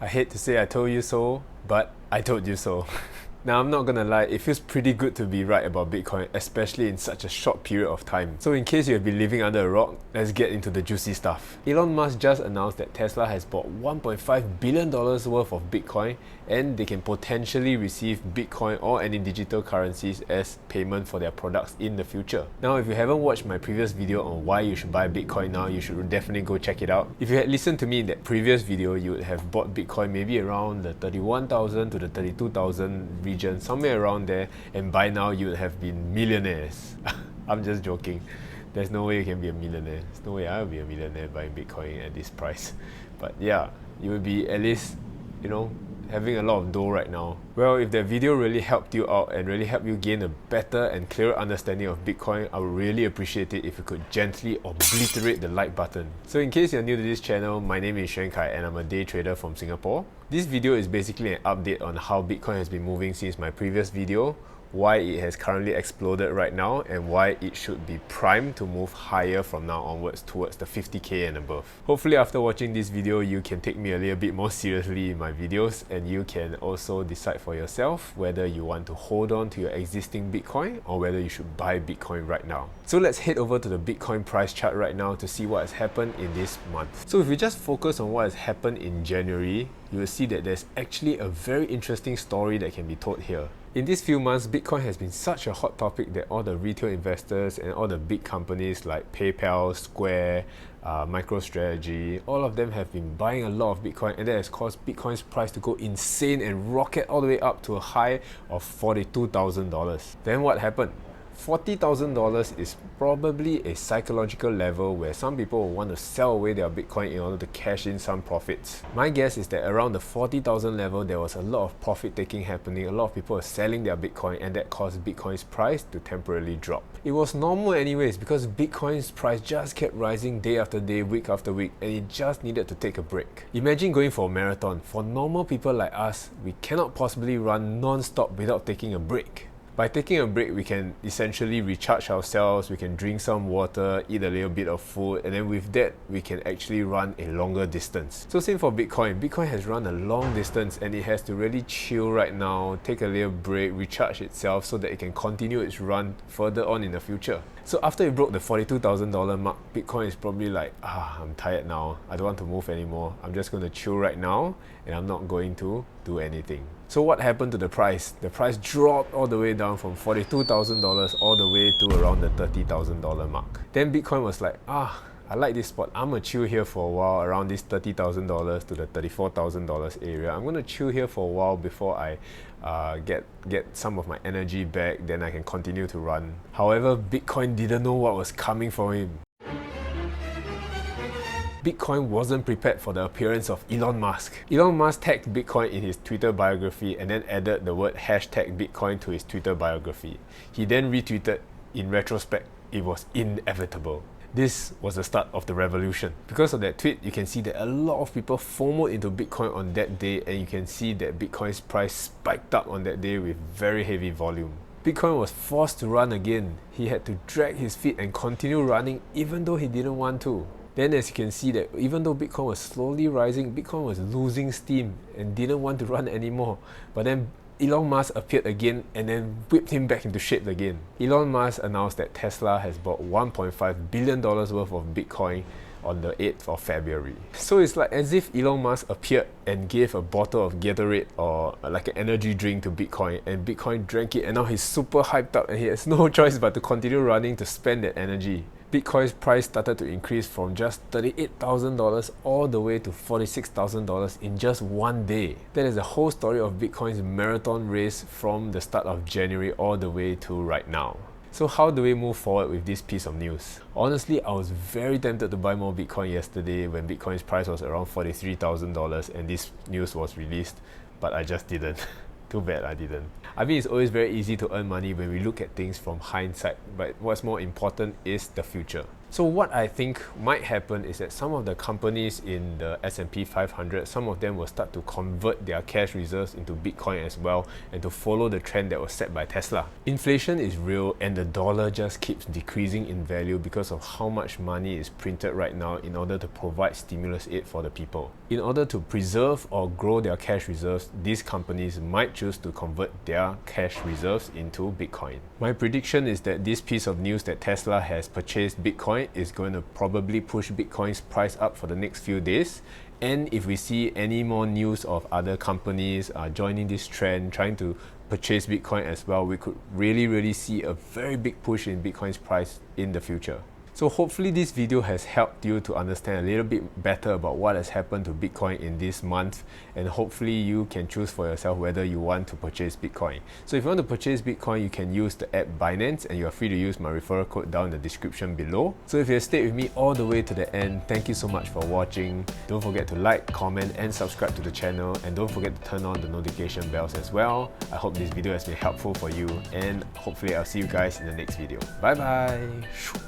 I hate to say I told you so, but I told you so. Now, I'm not gonna lie, it feels pretty good to be right about Bitcoin, especially in such a short period of time. So in case you have been living under a rock, let's get into the juicy stuff. Elon Musk just announced that Tesla has bought $1.5 billion worth of Bitcoin, and they can potentially receive Bitcoin or any digital currencies as payment for their products in the future. Now, if you haven't watched my previous video on why you should buy Bitcoin now, you should definitely go check it out. If you had listened to me in that previous video, you would have bought Bitcoin maybe around the 31,000 to the 32,000 region, somewhere around there, and by now you would have been millionaires. I'm just joking. There's no way you can be a millionaire. There's no way I'll be a millionaire buying Bitcoin at this price. But yeah, you will be at least, having a lot of dough right now. Well, if that video really helped you out and really helped you gain a better and clearer understanding of Bitcoin, I would really appreciate it if you could gently obliterate the like button. So in case you're new to this channel, my name is Xuan Kai and I'm a day trader from Singapore. This video is basically an update on how Bitcoin has been moving since my previous video, why it has currently exploded right now, and why it should be primed to move higher from now onwards towards the 50k and above. Hopefully after watching this video, you can take me a little bit more seriously in my videos, and you can also decide for yourself whether you want to hold on to your existing Bitcoin or whether you should buy Bitcoin right now. So let's head over to the Bitcoin price chart right now to see what has happened in this month. So if we just focus on what has happened in January, you will see that there's actually a very interesting story that can be told here. In these few months, Bitcoin has been such a hot topic that all the retail investors and all the big companies like PayPal, Square, MicroStrategy, all of them have been buying a lot of Bitcoin, and that has caused Bitcoin's price to go insane and rocket all the way up to a high of $42,000. Then what happened? $40,000 is probably a psychological level where some people will want to sell away their Bitcoin in order to cash in some profits. My guess is that around the 40,000 level, there was a lot of profit taking happening. A lot of people are selling their Bitcoin, and that caused Bitcoin's price to temporarily drop. It was normal anyways because Bitcoin's price just kept rising day after day, week after week, and it just needed to take a break. Imagine going for a marathon. For normal people like us, we cannot possibly run non-stop without taking a break. By taking a break, we can essentially recharge ourselves, we can drink some water, eat a little bit of food, and then with that, we can actually run a longer distance. So same for Bitcoin. Bitcoin has run a long distance and it has to really chill right now, take a little break, recharge itself so that it can continue its run further on in the future. So after it broke the $42,000 mark, Bitcoin is probably like, I'm tired now, I don't want to move anymore, I'm just going to chill right now and I'm not going to do anything. So what happened to the price? The price dropped all the way down from $42,000 all the way to around the $30,000 mark. Then Bitcoin was like, I like this spot, I'm gonna chill here for a while around this $30,000 to the $34,000 area. I'm gonna chill here for a while before I get some of my energy back, then I can continue to run. However, Bitcoin didn't know what was coming for him. Bitcoin wasn't prepared for the appearance of Elon Musk. Elon Musk tagged Bitcoin in his Twitter biography and then added the word #Bitcoin to his Twitter biography. He then retweeted, "In retrospect, it was inevitable." This was the start of the revolution. Because of that tweet, you can see that a lot of people FOMOed into Bitcoin on that day, and you can see that Bitcoin's price spiked up on that day with very heavy volume. Bitcoin was forced to run again. He had to drag his feet and continue running even though he didn't want to. Then as you can see that even though Bitcoin was slowly rising, Bitcoin was losing steam and didn't want to run anymore. But then Elon Musk appeared again and then whipped him back into shape again. Elon Musk announced that Tesla has bought $1.5 billion worth of Bitcoin on the 8th of February. So it's like as if Elon Musk appeared and gave a bottle of Gatorade or like an energy drink to Bitcoin, and Bitcoin drank it, and now he's super hyped up and he has no choice but to continue running to spend that energy. Bitcoin's price started to increase from just $38,000 all the way to $46,000 in just one day. That is the whole story of Bitcoin's marathon race from the start of January all the way to right now. So how do we move forward with this piece of news? Honestly, I was very tempted to buy more Bitcoin yesterday when Bitcoin's price was around $43,000 and this news was released, but I just didn't. Too bad I didn't. I mean, it's always very easy to earn money when we look at things from hindsight, but what's more important is the future. So what I think might happen is that some of the companies in the S&P 500, some of them will start to convert their cash reserves into Bitcoin as well, and to follow the trend that was set by Tesla. Inflation is real, and the dollar just keeps decreasing in value because of how much money is printed right now in order to provide stimulus aid for the people. In order to preserve or grow their cash reserves, these companies might choose to convert their cash reserves into Bitcoin. My prediction is that this piece of news that Tesla has purchased Bitcoin is going to probably push Bitcoin's price up for the next few days. And if we see any more news of other companies joining this trend, trying to purchase Bitcoin as well, we could really see a very big push in Bitcoin's price in the future. So hopefully this video has helped you to understand a little bit better about what has happened to Bitcoin in this month, and hopefully you can choose for yourself whether you want to purchase Bitcoin. So if you want to purchase Bitcoin, you can use the app Binance, and you are free to use my referral code down in the description below. So if you have stayed with me all the way to the end, thank you so much for watching. Don't forget to like, comment and subscribe to the channel, and don't forget to turn on the notification bells as well. I hope this video has been helpful for you, and hopefully I'll see you guys in the next video. Bye bye!